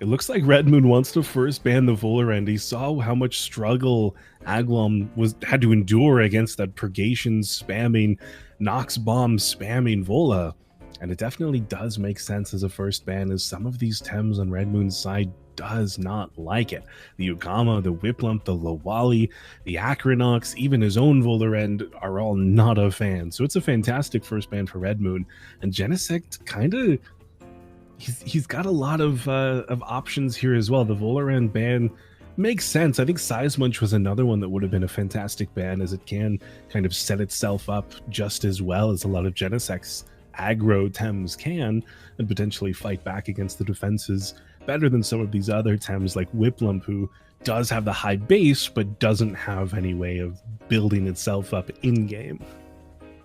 It looks like Redmoon wants to first ban the Volarend. He saw how much struggle 𝗬𝗏 had to endure against that Purgation spamming, Nox Bomb spamming Vola. And it definitely does make sense as a first ban, as some of these Tems on Redmoon's side does not like it. The 𝗬𝗏, the 𝗬𝗏, the 𝗬𝗏𝗽, the Acronox, even his own Volarend are all not a fan. So it's a fantastic first ban for Redmoon. And Genosect kind of... He's got a lot of options here as well. The Volarend ban makes sense. I think 𝗧𝗵𝗶 was another one that would have been a fantastic ban, as it can kind of set itself up just as well as a lot of Genosect's aggro Tems can, and potentially fight back against the defenses better than some of these other Tems like 𝗬𝗏, who does have the high base but doesn't have any way of building itself up in game.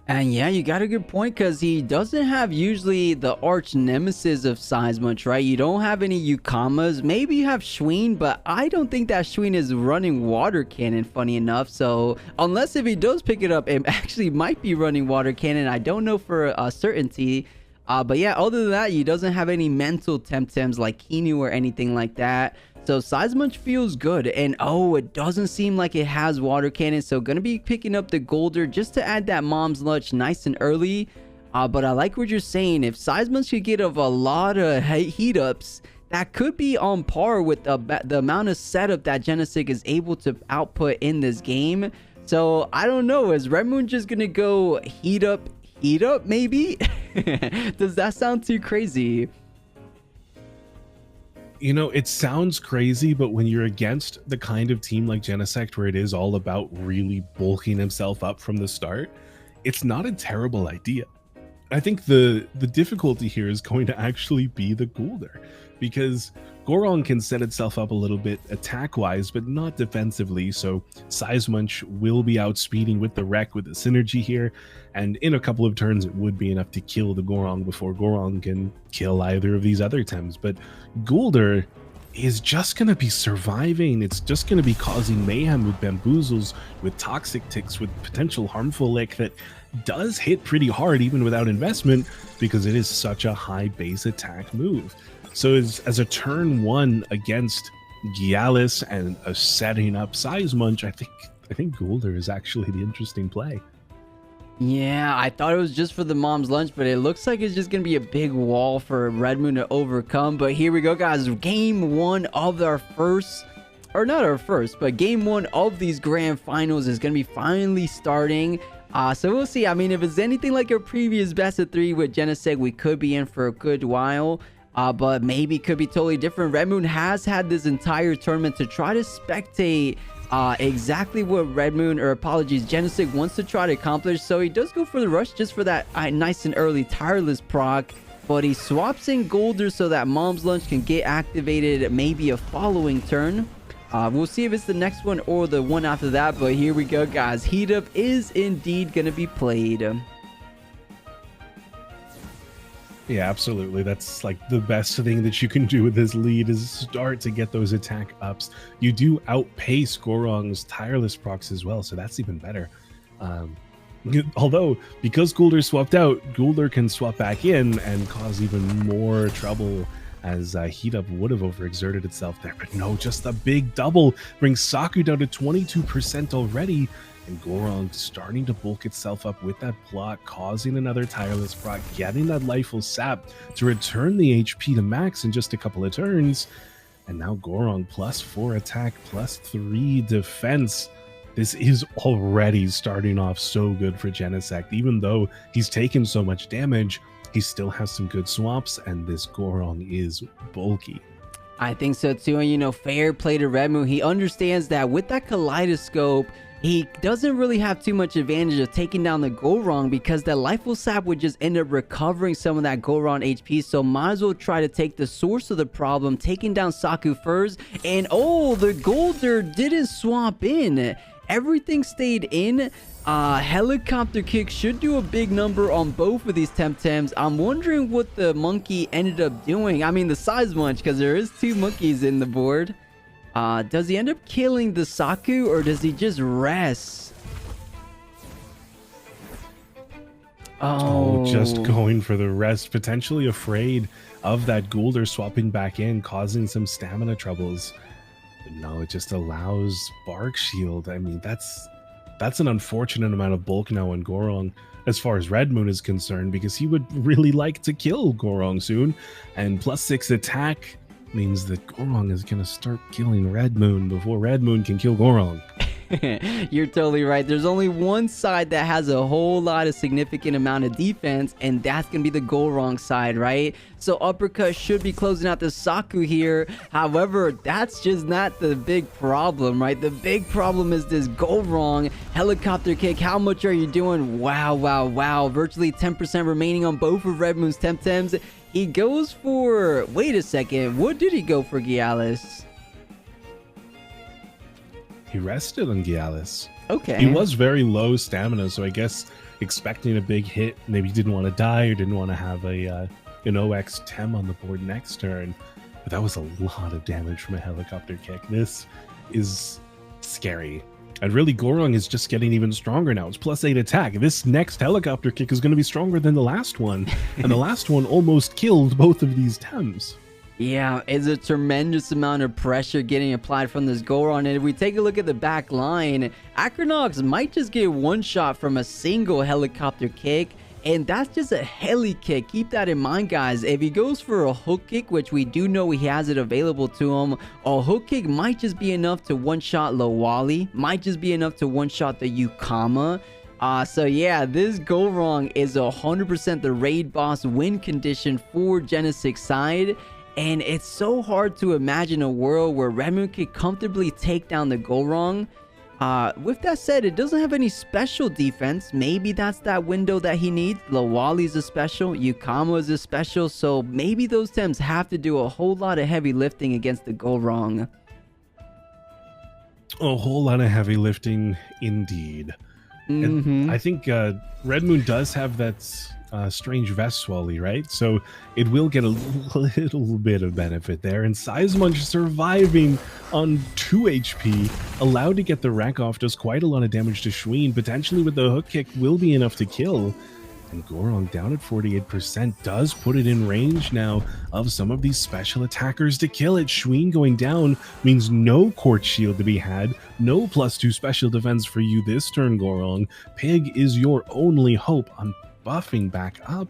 And yeah, you got a good point, because he doesn't have usually the arch nemesis of 𝗧𝗵𝗶, right? You don't have any 𝗬𝗏s. Maybe you have 𝗬𝗏, but I don't think that 𝗬𝗏 is running water cannon, funny enough. So unless if he does pick it up, it actually might be running water cannon. I don't know for a certainty. But yeah, other than that, he doesn't have any mental Temtems like Kinu or anything like that. So 𝗧𝗵𝗶 feels good. And oh, it doesn't seem like it has water cannon. So gonna be picking up the Golder just to add that mom's lunch nice and early. But I like what you're saying. If 𝗧𝗵𝗶 could get of a lot of heat ups, that could be on par with the amount of setup that Genosect is able to output in this game. So I don't know. Is Redmoon just gonna go heat up maybe? Does that sound too crazy? You know, it sounds crazy, but when you're against the kind of team like Genosect, where it is all about really bulking himself up from the start, it's not a terrible idea. I think the difficulty here is going to actually be the Golder, because Goron can set itself up a little bit attack-wise, but not defensively, so 𝗧𝗵𝗶 will be outspeeding with the Wreck with the synergy here, and in a couple of turns it would be enough to kill the Goron before Goron can kill either of these other Tems. But Golder is just going to be surviving. It's just going to be causing mayhem with bamboozles, with toxic ticks, with potential harmful lick that does hit pretty hard even without investment, because it is such a high base attack move. So as a turn one against Gyalis and a setting up 𝗧𝗵𝗶, I think Golder is actually the interesting play. Yeah, I thought it was just for the mom's lunch, but it looks like it's just going to be a big wall for Redmoon to overcome. But here we go, guys. Game one of our first, or not our first, but game one of these grand finals is going to be finally starting. So we'll see. I mean, if it's anything like our previous best of three with Genosect, we could be in for a good while. But maybe it could be totally different. Redmoon has had this entire tournament to try to spectate exactly what Genosect wants to try to accomplish. So he does go for the rush just for that nice and early tireless proc, but he swaps in Golder so that mom's lunch can get activated maybe a following turn. We'll see if it's the next one or the one after that, but here we go, guys. Heat up is indeed gonna be played. Yeah, absolutely. That's like the best thing that you can do with this lead, is start to get those attack ups. You do outpace Goron's tireless procs as well, so that's even better. Although, because Golder swapped out, Golder can swap back in and cause even more trouble, as Heat Up would have overexerted itself there. But no, just a big double brings Saku down to 22% already. And Goron starting to bulk itself up with that plot, causing another tireless proc, getting that Lifeful Sap to return the HP to max in just a couple of turns. And now Goron +4 attack, +3 defense. This is already starting off so good for Genosect. Even though he's taken so much damage, he still has some good swaps, and this Goron is bulky. I think so too. And you know, fair play to Redmoon. He understands that with that Kaleidoscope, he doesn't really have too much advantage of taking down the Goron, because that Lifeful Sap would just end up recovering some of that Goron HP. So might as well try to take the source of the problem, taking down Saku first. And oh, the Golder didn't swap in. Everything stayed in. Helicopter kick should do a big number on both of these Temtems. I'm wondering what the monkey ended up doing. I mean, the 𝗧𝗵𝗶, because there is two monkeys in the board. Does he end up killing the Saku, or does he just rest? Oh, just going for the rest, potentially afraid of that Goulder swapping back in, causing some stamina troubles. But no, it just allows Bark Shield. I mean, that's an unfortunate amount of bulk now on Gorong as far as Redmoon is concerned, because he would really like to kill Gorong soon, and +6 attack means that Gorong is going to start killing Redmoon before Redmoon can kill Gorong. You're totally right. There's only one side that has a whole lot of significant amount of defense, and that's gonna be the Gorong side, right? So Uppercut should be closing out the Saku here. However, that's just not the big problem, right? The big problem is this Gorong helicopter kick. How much are you doing? Wow, wow, wow. Virtually 10% remaining on both of Redmoon's Temtems. He goes for... Wait a second. What did he go for, 𝗬𝗬𝗪? He rested on 𝗬𝗬𝗪. Okay. He was very low stamina, so I guess expecting a big hit, maybe he didn't want to die or didn't want to have an OX Tem on the board next turn. But that was a lot of damage from a helicopter kick. This is scary. And really, Gorong is just getting even stronger now. It's +8 attack. This next helicopter kick is going to be stronger than the last one. And the last one almost killed both of these Tems. Yeah, it's a tremendous amount of pressure getting applied from this Gorong. And if we take a look at the back line, Acronox might just get one shot from a single helicopter kick. And that's just a heli kick. Keep that in mind, guys. If he goes for a hook kick, which we do know he has it available to him, a hook kick might just be enough to one-shot 𝗬𝗬𝗪. Might just be enough to one-shot the 𝗬𝗂𝗏𝗏. So yeah, this Gorong is 100% the raid boss win condition for Genosect side. And it's so hard to imagine a world where Redmoon could comfortably take down the Gorong. With that said, it doesn't have any special defense. Maybe that's that window that he needs. 𝗬𝗬𝗪 is a special, 𝗬𝗂𝗏𝗏 is a special, so maybe those Tems have to do a whole lot of heavy lifting against the Gorong. A whole lot of heavy lifting indeed. And I think Redmoon does have that strange 𝗬𝗲𝗺𝗀, right? So it will get a little bit of benefit there. And 𝗧𝗵𝗵𝗶 surviving on 2 HP, allowed to get the wreck off, does quite a lot of damage to 𝗬𝗏. Potentially with the hook kick will be enough to kill. And Gorong down at 48% does put it in range now of some of these special attackers to kill it. 𝗬𝗏 going down means no court shield to be had, no +2 special defense for you this turn, Gorong. Pig is your only hope on buffing back up.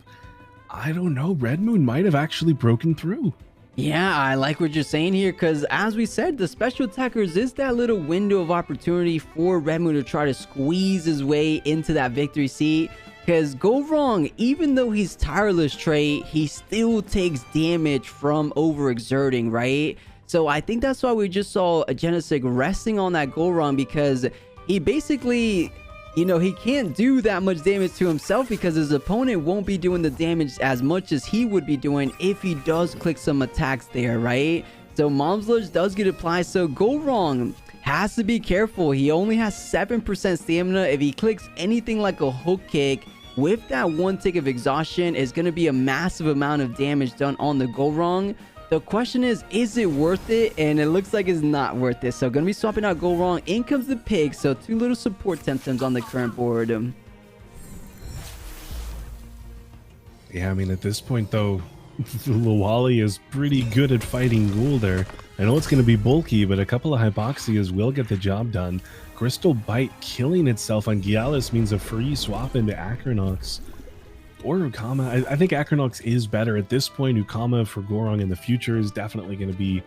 I don't know, Redmoon might have actually broken through. Yeah, I like what you're saying here, because as we said, the special attackers is that little window of opportunity for Redmoon to try to squeeze his way into that victory seat. Because Gorong, even though he's tireless trait, he still takes damage from overexerting, right? So I think that's why we just saw a Genosect resting on that Gorong, because he basically... You know, he can't do that much damage to himself because his opponent won't be doing the damage as much as he would be doing if he does click some attacks there, right? So Mom's Ledge does get applied, so Gorong has to be careful. He only has 7% stamina. If he clicks anything like a hook kick, with that 1 tick of exhaustion, is going to be a massive amount of damage done on the Gorong. The question is it worth it? And it looks like it's not worth it. So going to be swapping out Gorong. In comes the pig. So 2 little support Temtems on the current board. Yeah, I mean, at this point, though, 𝗬𝗬𝗪𝗏 is pretty good at fighting Goulder. I know it's going to be bulky, but a couple of Hypoxias will get the job done. Crystal Bite killing itself on 𝗬𝗬𝗪 means a free swap into Acronox. Or 𝗬𝗏𝗪. I think Acronox is better at this point. 𝗬𝗏𝗪 for Gorong in the future is definitely going to be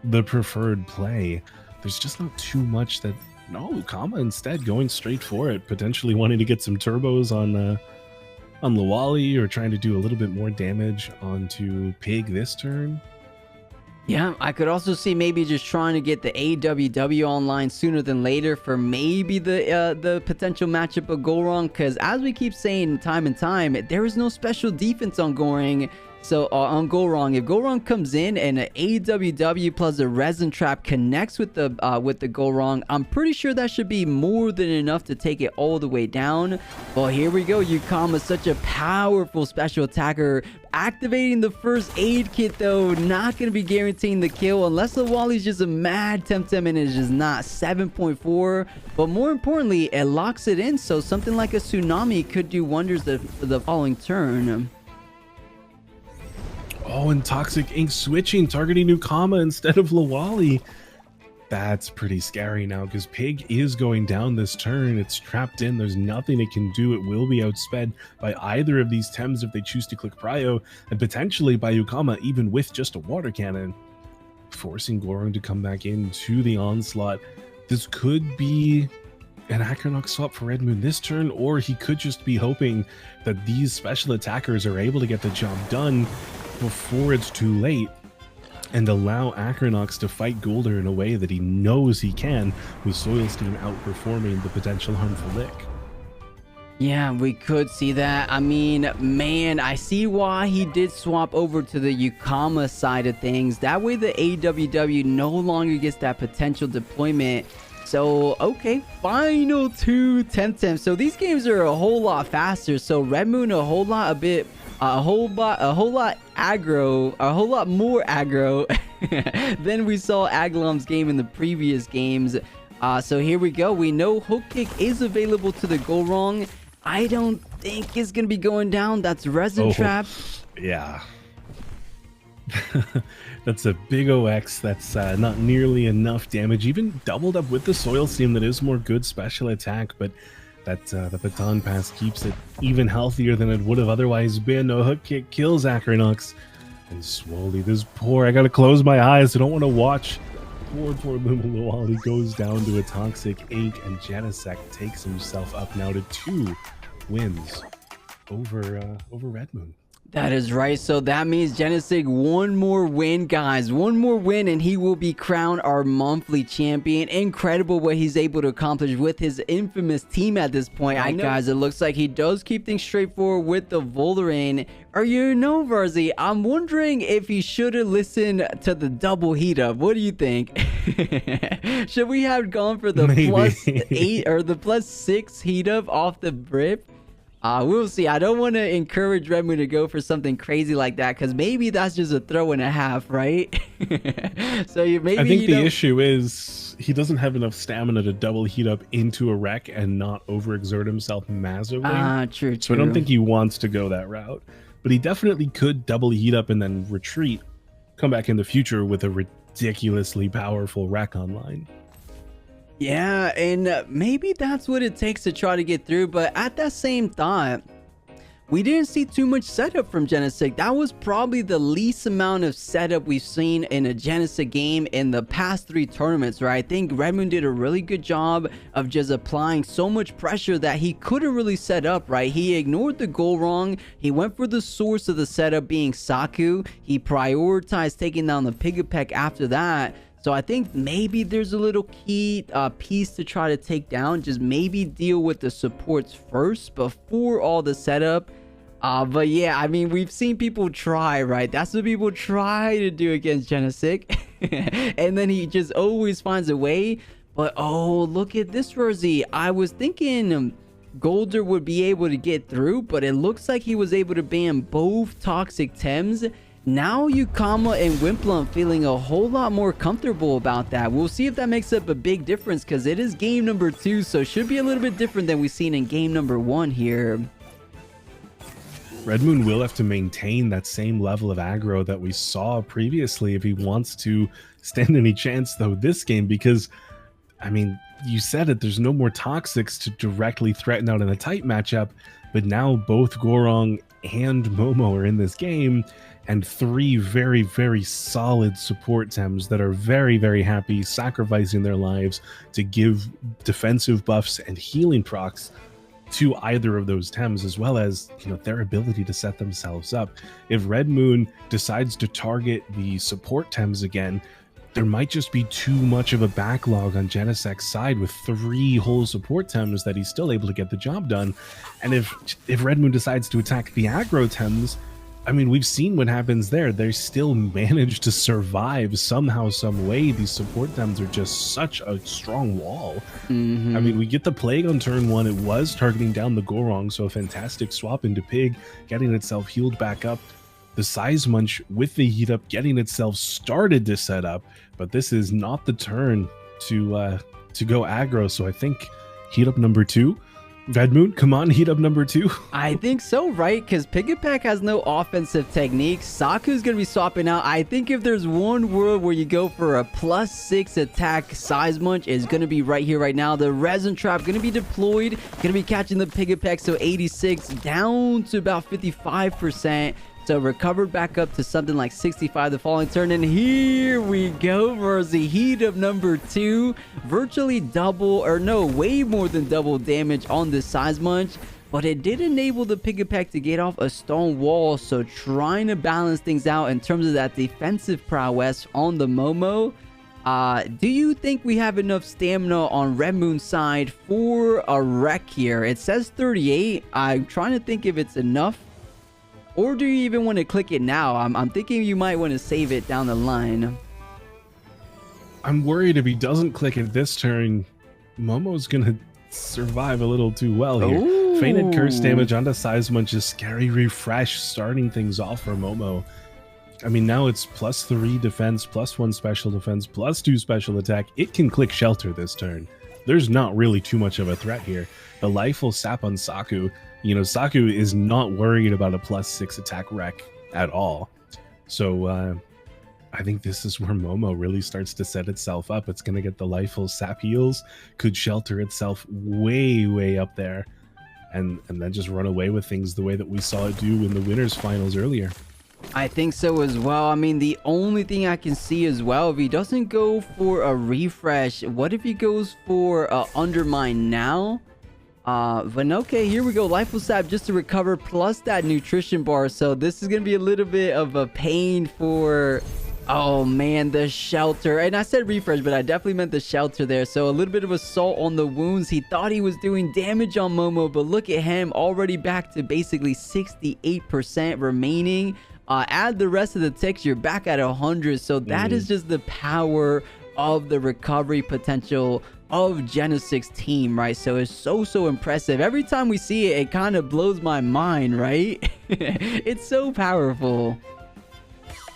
the preferred play. There's just not too much that... No, 𝗬𝗏𝗪 instead going straight for it. Potentially wanting to get some turbos on 𝗬𝗬𝗪𝗏, or trying to do a little bit more damage onto Pig this turn. Yeah, I could also see maybe just trying to get the 𝗬𝗶𝗶 online sooner than later for maybe the potential matchup of Gorong, because as we keep saying time and time, there is no special defense on Gorong. So on Gorong, if Gorong comes in and an 𝗬𝗶𝗶 plus a resin trap connects with the Gorong, I'm pretty sure that should be more than enough to take it all the way down. Well, here we go. 𝗬𝗏𝗪 is such a powerful special attacker. Activating the first aid kit, though, not going to be guaranteeing the kill unless 𝗬𝗬𝗪𝗏 is just a mad Temtem and it's just not. 7.4. But more importantly, it locks it in, so something like a tsunami could do wonders the following turn. Oh, and Toxic Ink switching, targeting 𝗂𝗏𝗃 instead of 𝗬𝗬𝗺. That's pretty scary now because Pig is going down this turn. It's trapped in. There's nothing it can do. It will be outsped by either of these Tems if they choose to click Prio, and potentially by 𝗂𝗏𝗃 even with just a water cannon, forcing Gorong to come back into the onslaught. This could be an Acronox swap for Redmoon this turn, or he could just be hoping that these special attackers are able to get the job done before it's too late and allow Acronox to fight Goulder in a way that he knows he can, with Soil Steam outperforming the potential harmful lick. Yeah, we could see that. I mean, man, I see why he did swap over to the 𝗂𝗏𝗃 side of things. That way the AWW no longer gets that potential deployment. So, okay, final two Temtem. So these games are a whole lot faster. So Redmoon a whole lot more aggro than we saw Aglam's game in the previous games. So here we go. We know Hook Kick is available to the Gorong. I don't think it's gonna be going down. That's Resin Trap. Yeah. That's a big OX. That's not nearly enough damage, even doubled up with the Soil Steam. That is more good special attack, but that the Baton Pass keeps it even healthier than it would have otherwise been. A Hook Kick kills Acronox, and slowly this poor, I gotta close my eyes, I don't want to watch. Poor 𝗬𝗏𝗃 goes down to a Toxic Ink, and Genosect takes himself up now to 2 wins over Redmoon. That is right. So that means Genosect one more win, guys. One more win, and he will be crowned our monthly champion. Incredible what he's able to accomplish with his infamous team at this point. All right, guys, it looks like he does keep things straightforward with the Volrain. Or you know, Rawrzyyy, I'm wondering if he should have listened to the double heat up. What do you think? Should we have gone for the +8 or the +6 heat up off the rip? We'll see. I don't want to encourage Redmoon to go for something crazy like that, because maybe that's just a throw and a half, right? So maybe I think the issue is he doesn't have enough stamina to double heat up into a wreck and not overexert himself massively. True. So I don't think he wants to go that route, but he definitely could double heat up and then retreat, come back in the future with a ridiculously powerful wreck online. Yeah, and maybe that's what it takes to try to get through. But at that same thought, we didn't see too much setup from Genosect. That was probably the least amount of setup we've seen in a Genosect game in the past 3 tournaments, right? I think Redmoon did a really good job of just applying so much pressure that he couldn't really set up, right? He ignored the Gorong. He went for the source of the setup being Saku. He prioritized taking down the 𝗶𝗶𝗃 after that. So I think maybe there's a little key piece to try to take down. Just maybe deal with the supports first before all the setup. But yeah, I mean, we've seen people try, right? That's what people try to do against Genosect. And then he just always finds a way. But oh, look at this Rawrzyyy. I was thinking Goulder would be able to get through, but it looks like he was able to ban both Toxic Tems. Now 𝗂𝗏𝗃 and 𝗬𝗶𝗰 feeling a whole lot more comfortable about that. We'll see if that makes up a big difference, because it is game number 2, so it should be a little bit different than we've seen in game number 1 here. Redmoon will have to maintain that same level of aggro that we saw previously if he wants to stand any chance, though, this game, because, I mean, you said it, there's no more Toxics to directly threaten out in a tight matchup, but now both Gorong and Momo are in this game, and 3 very, very solid support Tems that are very, very happy sacrificing their lives to give defensive buffs and healing procs to either of those Tems, as well as, you know, their ability to set themselves up. If Redmoon decides to target the support Tems again, there might just be too much of a backlog on Genosect's side with 3 whole support Tems that he's still able to get the job done. And if Redmoon decides to attack the aggro Tems, I mean, we've seen what happens there. They still manage to survive somehow, some way. These support Tems are just such a strong wall. I mean, we get the Plague on turn 1. It was targeting down the Gorong, so a fantastic swap into Pig, getting itself healed back up. The 𝗧𝗵𝗆 with the heat up, getting itself started to set up, but this is not the turn to go aggro. So I think heat up number 2 Redmoon, come on, heat up number 2. I think so, right? Because 𝗶𝗶𝗆 has no offensive techniques. Saku's going to be swapping out. I think if there's one world where you go for a +6 attack 𝗧𝗵𝗶 is going to be right here, right now. The resin trap going to be deployed. Going to be catching the 𝗶𝗶𝗆. So 86 down to about 55%. So recovered back up to something like 65 the following turn. And here we go for the heat of number 2. Virtually double, or no, way more than double damage on this 𝗧𝗵𝗆. But it did enable the 𝗶𝗶𝗆 to get off a stone wall. So trying to balance things out in terms of that defensive prowess on the Momo. Do you think we have enough stamina on Redmoon's side for a wreck here? It says 38. I'm trying to think if it's enough. Or do you even want to click it now? I'm thinking you might want to save it down the line. I'm worried if he doesn't click it this turn, Momo's going to survive a little too well here. Ooh. Fainted curse damage onto 𝗧𝗵𝗆, just scary refresh starting things off for Momo. I mean, now it's +3 defense, +1 special defense, +2 special attack. It can click shelter this turn. There's not really too much of a threat here. The life will sap on Saku. You know, Saku is not worried about a +6 attack wreck at all. So I think this is where Momo really starts to set itself up. It's going to get the lifeful sap heals, could shelter itself way up there, and then just run away with things the way that we saw it do in the winners finals earlier. I think so as well. I mean, the only thing I can see as well, if he doesn't go for a refresh, what if he goes for undermine now? But okay, here we go. Lifeful sap just to recover, plus that nutrition bar. So this is gonna be a little bit of a pain for, oh man, the shelter. And I said refresh, but I definitely meant the shelter there. So a little bit of assault on the wounds. He thought he was doing damage on Momo, but look at him, already back to basically 68% remaining. Add the rest of the ticks, you're back at 100. So that is just the power of the recovery potential of Genosect's team, right? So it's so impressive. Every time we see it, it kind of blows my mind, right? It's so powerful.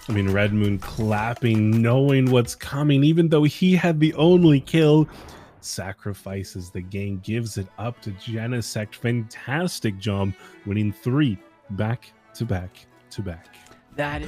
I mean, Redmoon clapping, knowing what's coming, even though he had the only kill. Sacrifices the game, gives it up to Genosect. Fantastic job, winning 3 back to back to back. That